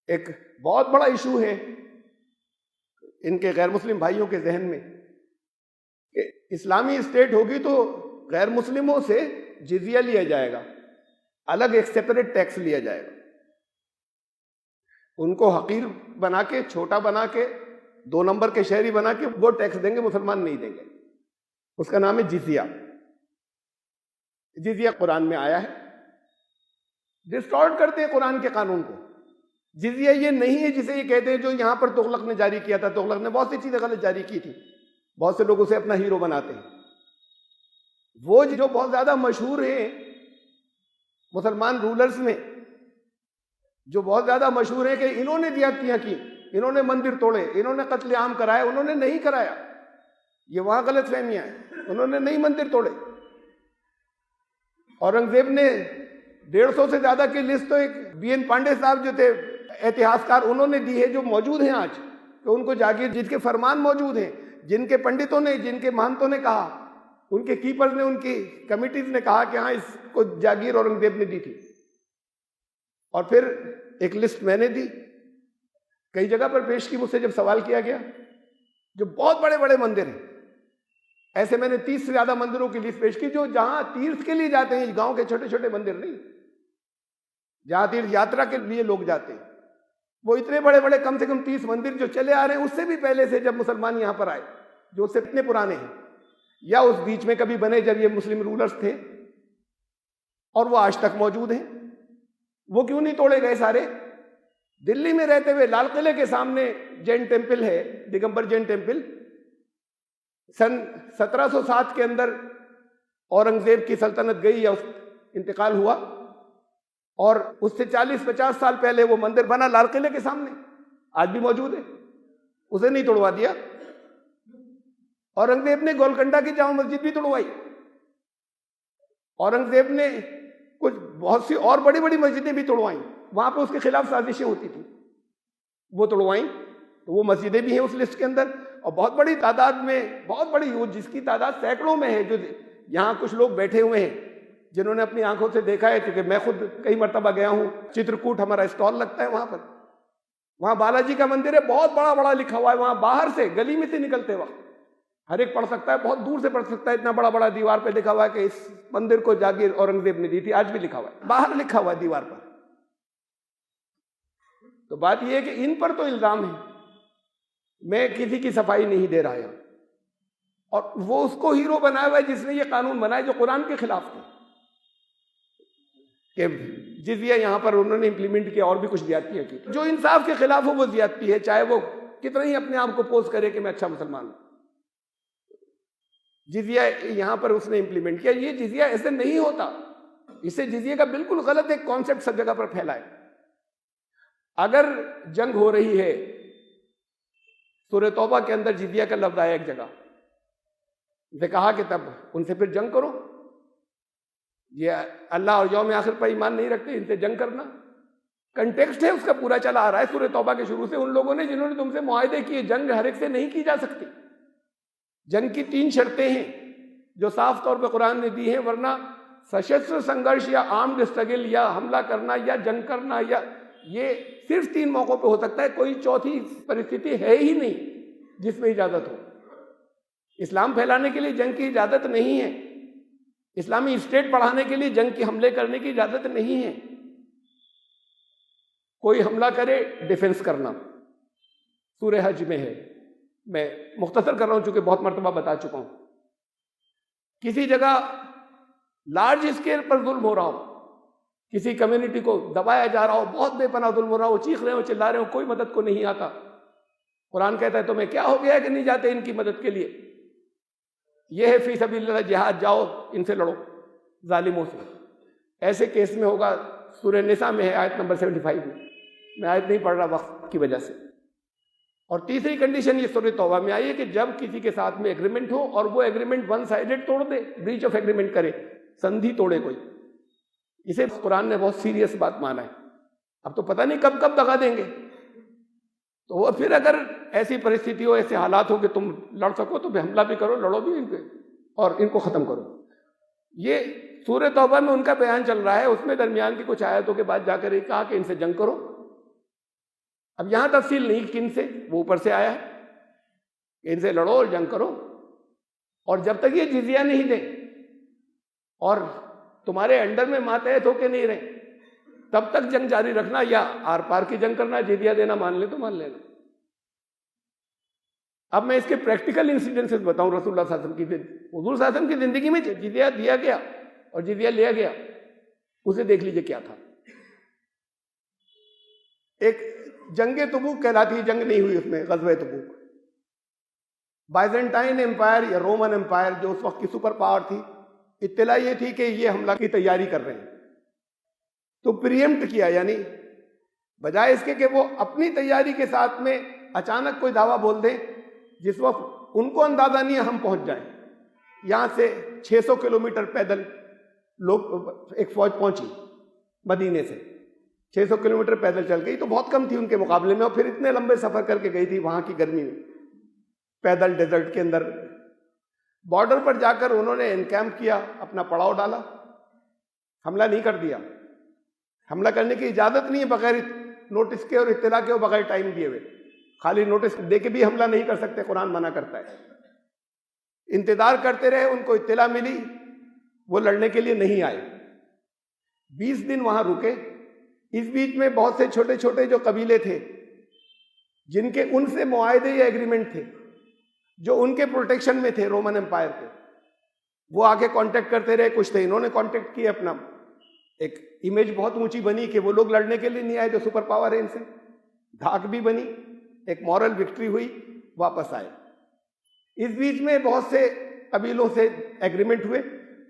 ایک بہت بڑا ایشو ہے ان کے غیر مسلم بھائیوں کے ذہن میں کہ اسلامی اسٹیٹ ہوگی تو غیر مسلموں سے جزیہ لیا جائے گا، الگ ایک سیپریٹ ٹیکس لیا جائے گا، ان کو حقیر بنا کے، چھوٹا بنا کے، 2 نمبر کے شہری بنا کے وہ ٹیکس دیں گے، مسلمان نہیں دیں گے۔ اس کا نام ہے جزیہ۔ جزیہ قرآن میں آیا ہے، ڈسٹارٹ کرتے ہیں قرآن کے قانون کو۔ جزیہ یہ نہیں ہے جسے یہ کہتے ہیں جو یہاں پر تغلق نے جاری کیا تھا۔ تغلق نے بہت سی چیزیں غلط جاری کی تھی، بہت سے لوگ اسے اپنا ہیرو بناتے ہیں۔ وہ جو بہت زیادہ مشہور ہیں مسلمان رولرز میں، جو بہت زیادہ مشہور ہیں کہ انہوں نے زیادتیاں کی، انہوں نے مندر توڑے، انہوں نے قتل عام کرائے، انہوں نے نہیں کرایا، یہ وہاں غلط فہمیاں ہیں، انہوں نے نہیں مندر توڑے۔ اورنگزیب نے 150 سے زیادہ کی لسٹ تو ایک بی این پانڈے صاحب جو تھے اتہاس کار، انہوں نے دی ہے، جو موجود ہیں آج، کہ ان کو جاگیر، جن کے فرمان موجود ہیں، جن کے پنڈتوں نے، جن کے مہنتوں نے کہا، ان کے کیپرز نے، ان کی کمیٹیز نے کہا کہ ہاں اس کو جاگیر اورنگزیب نے دی تھی۔ اور پھر ایک لسٹ میں نے دی، کئی جگہ پر پیش کی، مجھ سے جب سوال کیا گیا، جو بہت بڑے بڑے مندر ہیں، ایسے میں نے 30 سے زیادہ مندروں کی لسٹ پیش کی، جو جہاں تیرتھ کے لیے جاتے ہیں، گاؤں کے چھوٹے چھوٹے مندر نہیں، جہاں تیرتھ یاترا کے لیے لوگ جاتے ہیں، وہ اتنے بڑے بڑے کم سے کم 30 مندر جو چلے آ رہے ہیں اس سے بھی پہلے سے، جب مسلمان یہاں پر آئے، جو اس سے اتنے پرانے ہیں، یا اس بیچ میں کبھی بنے جب یہ مسلم رولرز تھے، اور وہ آج تک موجود ہیں۔ وہ کیوں نہیں توڑے گئے سارے؟ دلی میں رہتے ہوئے لال قلعے کے سامنے جین ٹیمپل ہے، دگمبر جین ٹیمپل، سن 1707 کے اندر اورنگزیب کی سلطنت گئی یا انتقال ہوا، اور اس سے 40-50 سال پہلے وہ مندر بنا لال قلعے کے سامنے، آج بھی موجود ہے، اسے نہیں توڑوا دیا۔ اورنگزیب نے گولکنڈہ کی جامع مسجد بھی توڑوائی، اورنگزیب نے کچھ بہت سی اور بڑی بڑی مسجدیں بھی توڑوائیں، وہاں پہ اس کے خلاف سازشیں ہوتی تھیں، وہ توڑوائیں، تو وہ مسجدیں بھی ہیں اس لسٹ کے اندر۔ اور بہت بڑی تعداد میں، بہت بڑی، جس کی تعداد سینکڑوں میں ہے، جو یہاں کچھ لوگ بیٹھے ہوئے ہیں جنہوں نے اپنی آنکھوں سے دیکھا ہے، کیونکہ میں خود کئی مرتبہ گیا ہوں، چترکوٹ ہمارا اسٹال لگتا ہے وہاں پر، وہاں بالاجی کا مندر ہے، بہت بڑا بڑا لکھا ہوا ہے، وہاں باہر سے گلی میں سے نکلتے وقت ہر ایک پڑھ سکتا ہے، بہت دور سے پڑھ سکتا ہے، اتنا بڑا بڑا دیوار پہ لکھا ہوا ہے کہ اس مندر کو جاگیر اورنگزیب نے دی تھی، آج بھی لکھا ہوا ہے، باہر لکھا ہوا ہے دیوار پر۔ تو بات یہ ہے کہ ان پر تو الزام ہے، میں کسی کی صفائی نہیں دے رہا یہاں، اور وہ اس کو ہیرو بنایا ہوا ہے جس نے یہ قانون بنائے جو قرآن کے خلاف تھے، کہ جزیہ یہاں پر انہوں نے امپلیمنٹ کیا، اور بھی کچھ زیادتیاں کی، جو انصاف کے خلاف ہو وہ زیادتی ہے، چاہے وہ کتنا ہی اپنے آپ کو پوز کرے کہ میں اچھا مسلمان ہوں۔ جزیہ یہاں پر اس نے امپلیمنٹ کیا، یہ جزیہ ایسے نہیں ہوتا، اسے جزیہ کا بالکل غلط ایک کانسیپٹ سب جگہ پر پھیلا ہے۔ اگر جنگ ہو رہی ہے، سورہ توبہ کے اندر جزیہ کا لفظ آیا ایک جگہ، نے کہا کہ تب ان سے پھر جنگ کرو، یہ اللہ اور یوم آخر پر ایمان نہیں رکھتے، ان سے جنگ کرنا کنٹیکسٹ ہے اس کا، پورا چلا آ رہا ہے سورہ توبہ کے شروع سے، ان لوگوں نے جنہوں نے تم سے معاہدے کیے، جنگ ہر ایک سے نہیں کی جا سکتی، جنگ کی 3 شرطیں ہیں جو صاف طور پہ قرآن نے دی ہیں، ورنہ سشستر سنگرش یا آرمڈ اسٹرگل یا حملہ کرنا یا جنگ کرنا، یا یہ صرف 3 موقعوں پہ ہو سکتا ہے، کوئی چوتھی پرستھتی ہے ہی نہیں جس میں اجازت ہو۔ اسلام پھیلانے کے لیے جنگ کی اجازت نہیں ہے، اسلامی اسٹیٹ بڑھانے کے لیے جنگ کی حملے کرنے کی اجازت نہیں ہے۔ کوئی حملہ کرے، ڈیفنس کرنا سورہ حج میں ہے، میں مختصر کر رہا ہوں چونکہ بہت مرتبہ بتا چکا ہوں۔ کسی جگہ لارج اسکیل پر ظلم ہو رہا ہو، کسی کمیونٹی کو دبایا جا رہا ہو، بہت بے پناہ ظلم ہو رہا ہو، چیخ رہے ہو، چلا رہے ہو، کوئی مدد کو نہیں آتا، قرآن کہتا ہے تمہیں کیا ہو گیا ہے کہ نہیں جاتے ان کی مدد کے لیے؟ یہ ہے فی سبیل اللہ جہاد، جاؤ ان سے لڑو، ظالموں سے۔ ایسے کیس میں ہوگا، سورہ نساء میں ہے آیت نمبر 75 میں آیت نہیں پڑھ رہا وقت کی وجہ سے۔ اور تیسری کنڈیشن یہ سورہ توبہ میں آئی ہے کہ جب کسی کے ساتھ میں ایگریمنٹ ہو اور وہ ایگریمنٹ ون سائیڈڈ توڑ دے، بریچ آف ایگریمنٹ کرے، سندھی توڑے کوئی، اسے قرآن نے بہت سیریس بات مانا ہے۔ اب تو پتہ نہیں کب کب دغا دیں گے، تو وہ پھر اگر ایسی پرستھتی ہو، ایسے حالات ہو کہ تم لڑ سکو تو حملہ بھی کرو، لڑو بھی ان پہ اور ان کو ختم کرو۔ یہ سورہ توبہ میں ان کا بیان چل رہا ہے، اس میں درمیان کی کچھ آیتوں کے بعد جا کر یہ کہا کہ ان سے جنگ کرو، اب یہاں تفصیل نہیں کن سے، وہ اوپر سے آیا ہے، ان سے لڑو اور جنگ کرو، اور جب تک یہ جزیہ نہیں دیں اور تمہارے انڈر میں ماتحت ہو کے نہیں رہے تب تک جنگ جاری رکھنا، یا آر پار کی جنگ کرنا، جزیہ دینا مان لے تو مان لینا۔ اب میں اس کے پریکٹیکل انسیڈنسز بتاؤں رسول اللہ صلی اللہ علیہ وسلم کی، حضور صلی اللہ علیہ وسلم کی زندگی میں جزیہ دیا گیا اور جزیہ لیا گیا، اسے دیکھ لیجئے کیا تھا۔ ایک جنگ تبوک کہلاتی ہے، جنگ نہیں ہوئی اس میں، غزوہ تبوک۔ بائزنٹائن امپائر یا رومن امپائر جو اس وقت کی سپر پاور تھی، اطلاع یہ تھی کہ یہ حملہ کی تیاری کر رہے ہیں، تو پریمپٹ کیا، یعنی بجائے اس کے کہ وہ اپنی تیاری کے ساتھ میں اچانک کوئی دعویٰ بول دیں جس وقت ان کو اندازہ نہیں ہے ہم پہنچ جائیں۔ یہاں سے 600 کلومیٹر پیدل لوگ ایک فوج پہنچی مدینے سے، 600 کلومیٹر پیدل چل گئی، تو بہت کم تھی ان کے مقابلے میں، اور پھر اتنے لمبے سفر کر کے گئی تھی وہاں کی گرمی میں، پیدل ڈیزرٹ کے اندر۔ بارڈر پر جا کر انہوں نے انکیمپ کیا، اپنا پڑاؤ ڈالا، حملہ نہیں کر دیا۔ حملہ کرنے کی اجازت نہیں ہے بغیر نوٹس کے اور اطلاع کے اور بغیر ٹائم دیے ہوئے، خالی نوٹس دے کے بھی حملہ نہیں کر سکتے، قرآن منع کرتا ہے۔ انتظار کرتے رہے، ان کو اطلاع ملی، وہ لڑنے کے لیے نہیں آئے، 20 دن وہاں رکے۔ اس بیچ میں بہت سے چھوٹے چھوٹے جو قبیلے تھے جن کے ان سے معاہدے یا ایگریمنٹ تھے، جو ان کے پروٹیکشن میں تھے رومن امپائر کے، وہ آگے کانٹیکٹ کرتے رہے، کچھ تھے انہوں نے کانٹیکٹ کیا، اپنا ایک امیج بہت اونچی بنی کہ وہ لوگ لڑنے کے لیے نہیں آئے جو سپر پاور ہے، ان سے دھاک بھی بنی، ایک مورل وکٹری ہوئی، واپس آئے۔ اس بیچ میں بہت سے قبیلوں سے ایگریمنٹ ہوئے،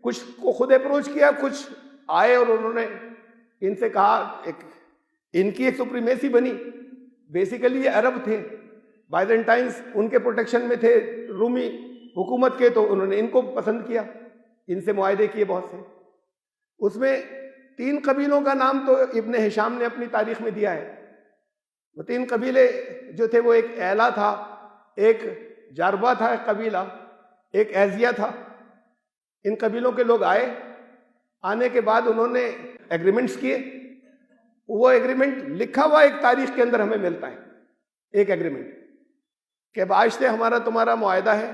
کچھ کو خود اپروچ کیا، کچھ آئے اور انہوں نے ان سے کہا، ان کی ایک سپریمیسی بنی۔ بیسیکلی یہ عرب تھے، بائزنٹائنس ان کے پروٹیکشن میں تھے، رومی حکومت کے، تو انہوں نے ان کو پسند کیا، ان سے معاہدے کیے بہت سے۔ اس میں 3 قبیلوں کا نام تو ابن ہشام نے اپنی تاریخ میں دیا ہے۔ وہ 3 قبیلے جو تھے، وہ ایک ایلا تھا، ایک جاربا تھا ایک قبیلہ، ایک ایزیا تھا۔ ان قبیلوں کے لوگ آئے، آنے کے بعد انہوں نے ایگریمنٹس کیے۔ وہ ایگریمنٹ لکھا ہوا ایک تاریخ کے اندر ہمیں ملتا ہے، ایک ایگریمنٹ کہ آج سے ہمارا تمہارا معاہدہ ہے،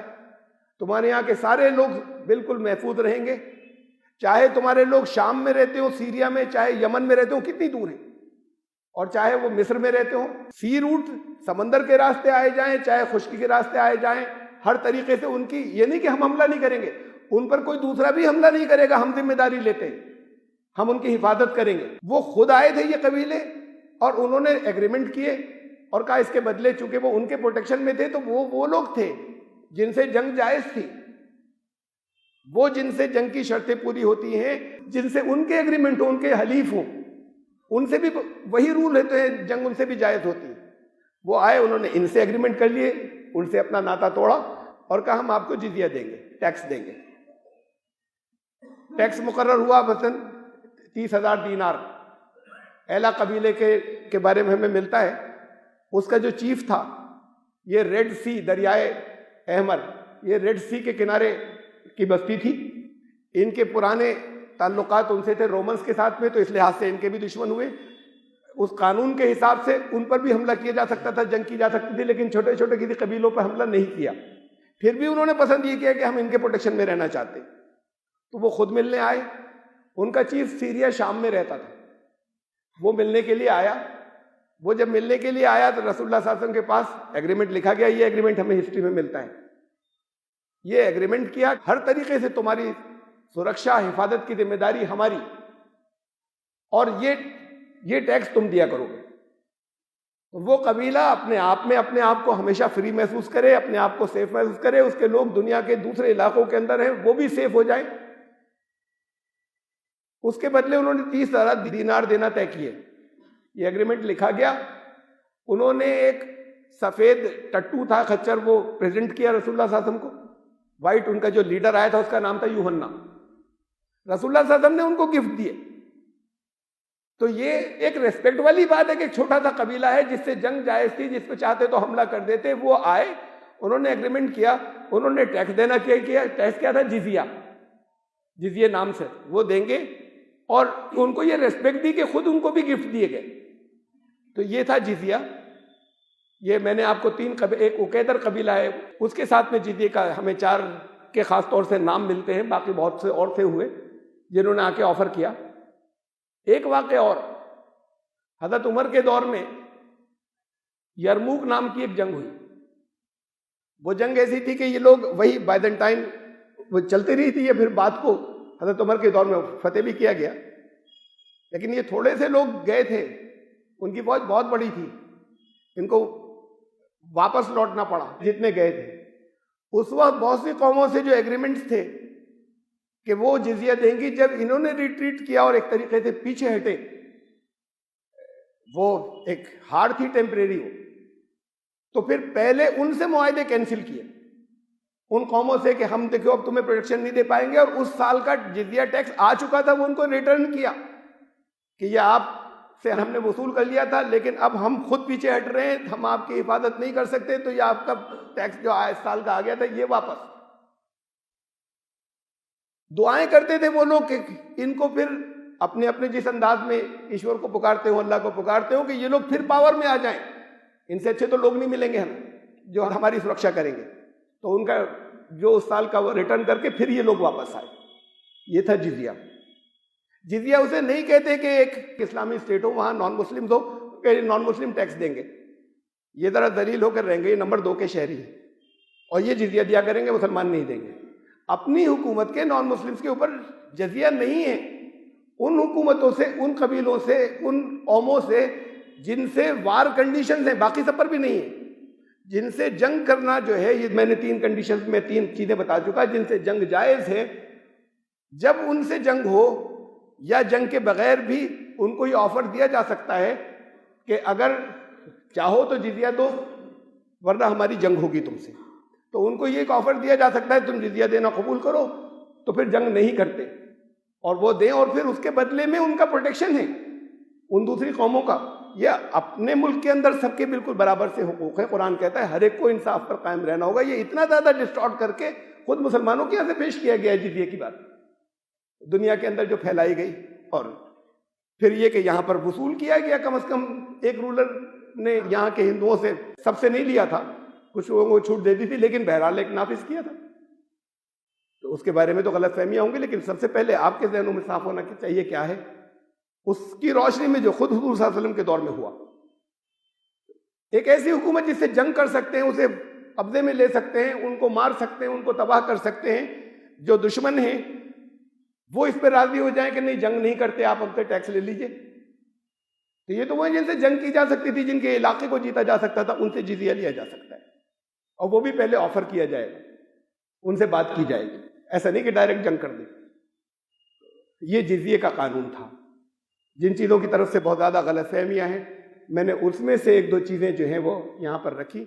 تمہارے یہاں کے سارے لوگ بالکل محفوظ رہیں گے، چاہے تمہارے لوگ شام میں رہتے ہوں، سیریا میں، چاہے یمن میں رہتے ہوں، کتنی دور ہیں، اور چاہے وہ مصر میں رہتے ہوں، سی روٹ سمندر کے راستے آئے جائیں، چاہے خشکی کے راستے آئے جائیں، ہر طریقے سے ان کی، یہ نہیں کہ ہم حملہ نہیں کریں گے، ان پر کوئی دوسرا بھی حملہ نہیں کرے گا، ہم ذمہ داری لیتے ہیں، ہم ان کی حفاظت کریں گے۔ وہ خود آئے تھے یہ قبیلے، اور انہوں نے ایگریمنٹ کیے اور کہا اس کے بدلے، چونکہ وہ ان کے پروٹیکشن میں تھے، تو وہ لوگ تھے جن سے جنگ جائز تھی، وہ جن سے جنگ کی شرطیں پوری ہوتی ہیں، جن سے ان کے ایگریمنٹ ہوں، ان کے حلیف ہوں، ان سے بھی وہی رول ہوتے ہیں، جنگ ان سے بھی جائز ہوتی ہے۔ وہ آئے، انہوں نے ان سے ایگریمنٹ کر لیے، ان سے اپنا ناتا توڑا اور کہا ہم آپ کو جزیہ دیں گے، ٹیکس دیں گے۔ ٹیکس مقرر ہوا مثلاً 30,000 دینار۔ ایلا قبیلے کے بارے میں ہمیں ملتا ہے، اس کا جو چیف تھا، یہ ریڈ سی، دریائے احمر، یہ ریڈ سی کے کنارے کی بستی تھی۔ ان کے پرانے تعلقات ان سے تھے رومنس کے ساتھ میں، تو اس لحاظ سے ان کے بھی دشمن ہوئے۔ اس قانون کے حساب سے ان پر بھی حملہ کیا جا سکتا تھا، جنگ کی جا سکتی تھی، لیکن چھوٹے چھوٹے کسی قبیلوں پر حملہ نہیں کیا۔ پھر بھی انہوں نے پسند یہ کیا کہ ہم ان کے پروٹیکشن میں رہنا چاہتے، تو وہ خود ملنے آئے۔ ان کا چیف سیریا شام میں رہتا تھا، وہ ملنے کے لیے آیا۔ وہ جب ملنے کے لیے آیا تو رسول اللہ صلی اللہ علیہ وسلم کے پاس ایگریمنٹ لکھا گیا، یہ ایگریمنٹ ہمیں ہسٹری میں ملتا ہے، یہ ایگریمنٹ کیا ہر طریقے سے تمہاری سرکشا، حفاظت کی ذمہ داری ہماری، اور یہ ٹیکس تم دیا کرو گے۔ وہ قبیلہ اپنے آپ کو ہمیشہ فری محسوس کرے، اپنے آپ کو سیف محسوس کرے، اس کے لوگ دنیا کے دوسرے علاقوں کے اندر ہیں وہ بھی سیف ہو جائیں۔ اس کے بدلے انہوں نے 30,000 دینار دینا طے کیے۔ یہ ایگریمنٹ لکھا گیا، انہوں نے ایک سفید ٹٹو تھا، خچر، وہ پریزنٹ کیا رسول اللہ صلی اللہ علیہ وسلم کو، وائٹ۔ ان کا جو لیڈر آیا تھا اس کا نام تھا یوحنا۔ رسول اللہ صلی اللہ علیہ وسلم نے ان کو گفٹ دیے۔ تو یہ ایک ریسپیکٹ والی بات ہے کہ ایک چھوٹا سا قبیلہ ہے جس سے جنگ جائز تھی، جس پہ چاہتے تو حملہ کر دیتے، وہ آئے، انہوں نے ایگریمنٹ کیا، انہوں نے ٹیکس دینا کیا، ٹیکس کیا تھا؟ جزیہ نام سے وہ دیں گے، اور ان کو یہ ریسپیکٹ دی کہ خود ان کو بھی گفٹ دیے گئے۔ تو یہ تھا جزیہ۔ یہ میں نے آپ کو ایک عقیدر قبیلہ ہے، اس کے ساتھ میں جزیے کا ہمیں 4 کے خاص طور سے نام ملتے ہیں، باقی بہت سے اور تھے ہوئے جنہوں نے آ کے آفر کیا۔ ایک واقعہ اور، حضرت عمر کے دور میں یرموک نام کی ایک جنگ ہوئی۔ وہ جنگ ایسی تھی کہ یہ لوگ وہی بائزنٹائن وہ چلتی رہی تھی، یا پھر بعد کو حضرت عمر کے دور میں فتح بھی کیا گیا، لیکن یہ تھوڑے سے لوگ گئے تھے، ان کی فوج بہت بڑی تھی، ان کو واپس لوٹنا پڑا جتنے گئے تھے۔ اس وقت بہت سی قوموں سے جو ایگریمنٹس تھے کہ وہ جزیہ دیں گی، جب انہوں نے ریٹریٹ کیا اور ایک طریقے سے پیچھے ہٹے، وہ ایک ہار تھی ٹیمپریری ہو، تو پھر پہلے ان سے معاہدے کینسل کیے، ان قوموں سے کہ ہم دیکھو اب تمہیں پروٹیکشن نہیں دے پائیں گے، اور اس سال کا جزیہ ٹیکس آ چکا تھا وہ ان کو ریٹرن کیا کہ یہ آپ سے ہم نے وصول کر لیا تھا، لیکن اب ہم خود پیچھے ہٹ رہے ہیں، ہم آپ کی حفاظت نہیں کر سکتے، تو یہ آپ کا ٹیکس جو اس سال کا آ گیا تھا یہ واپس۔ دعائیں کرتے تھے وہ لوگ کہ ان کو پھر اپنے اپنے جس انداز میں ایشور کو پکارتے ہوں، اللہ کو پکارتے ہوں کہ یہ لوگ پھر پاور میں آ جائیں، ان سے اچھے تو لوگ نہیں ملیں گے ہمیں جو ہماری سرکشا کریں گے، تو ان کا جو اس سال کا وہ ریٹرن کر کے پھر یہ لوگ واپس آئے۔ یہ تھا جزیہ۔ جزیہ اسے نہیں کہتے کہ ایک اسلامی اسٹیٹ ہو وہاں نان مسلم ہو کہ نان مسلم ٹیکس دیں گے، یہ ذرا ذلیل ہو کر رہیں گے، یہ نمبر 2 کے شہری ہیں اور یہ جزیہ دیا کریں گے، مسلمان نہیں دیں گے۔ اپنی حکومت کے نان مسلمس کے اوپر جزیہ نہیں ہے، ان حکومتوں سے، ان قبیلوں سے، ان قوموں سے جن سے وار کنڈیشنز ہیں، باقی سب پر بھی نہیں ہے، جن سے جنگ کرنا جو ہے، یہ میں نے 3 کنڈیشنز میں 3 چیزیں بتا چکا، جن سے جنگ جائز ہے، جب ان سے جنگ ہو یا جنگ کے بغیر بھی ان کو یہ آفر دیا جا سکتا ہے کہ اگر چاہو تو جزیہ دو ورنہ ہماری جنگ ہوگی تم سے، تو ان کو یہ ایک آفر دیا جا سکتا ہے تم جزیہ دینا قبول کرو، تو پھر جنگ نہیں کرتے اور وہ دیں، اور پھر اس کے بدلے میں ان کا پروٹیکشن ہے ان دوسری قوموں کا۔ یہ اپنے ملک کے اندر سب کے بالکل برابر سے حقوق ہے، قرآن کہتا ہے ہر ایک کو انصاف پر قائم رہنا ہوگا۔ یہ اتنا زیادہ ڈسٹارٹ کر کے خود مسلمانوں کے یہاں سے پیش کیا گیا ہے جزیے کی بات دنیا کے اندر جو پھیلائی گئی، اور پھر یہ کہ یہاں پر وصول کیا گیا، کم از کم ایک رولر نے یہاں کے ہندوؤں سے سب سے نہیں لیا تھا، کچھ لوگوں کو چھوٹ دے دی تھی، لیکن بہرحال ایک نافذ کیا تھا۔ تو اس کے بارے میں تو غلط فہمیاں ہوں گی، لیکن سب سے پہلے آپ کے ذہنوں میں صاف ہونا چاہیے کیا ہے، اس کی روشنی میں جو خود حضور صلی اللہ علیہ وسلم کے دور میں ہوا۔ ایک ایسی حکومت جس سے جنگ کر سکتے ہیں، اسے قبضے میں لے سکتے ہیں، ان کو مار سکتے ہیں، ان کو تباہ کر سکتے ہیں، جو دشمن ہیں وہ اس پہ راضی ہو جائیں کہ نہیں جنگ نہیں کرتے، آپ ہم سے ٹیکس لے لیجئے۔ تو یہ تو وہ جن سے جنگ کی جا سکتی تھی، جن کے علاقے کو جیتا جا سکتا تھا، ان سے جزیہ لیا جا سکتا ہے، اور وہ بھی پہلے آفر کیا جائے گا، ان سے بات کی جائے گی، ایسا نہیں کہ ڈائریکٹ جنگ کر دیں۔ یہ جزیے کا قانون تھا۔ جن چیزوں کی طرف سے بہت زیادہ غلط فہمیاں ہیں، میں نے اس میں سے 1-2 چیزیں جو ہیں وہ یہاں پر رکھی۔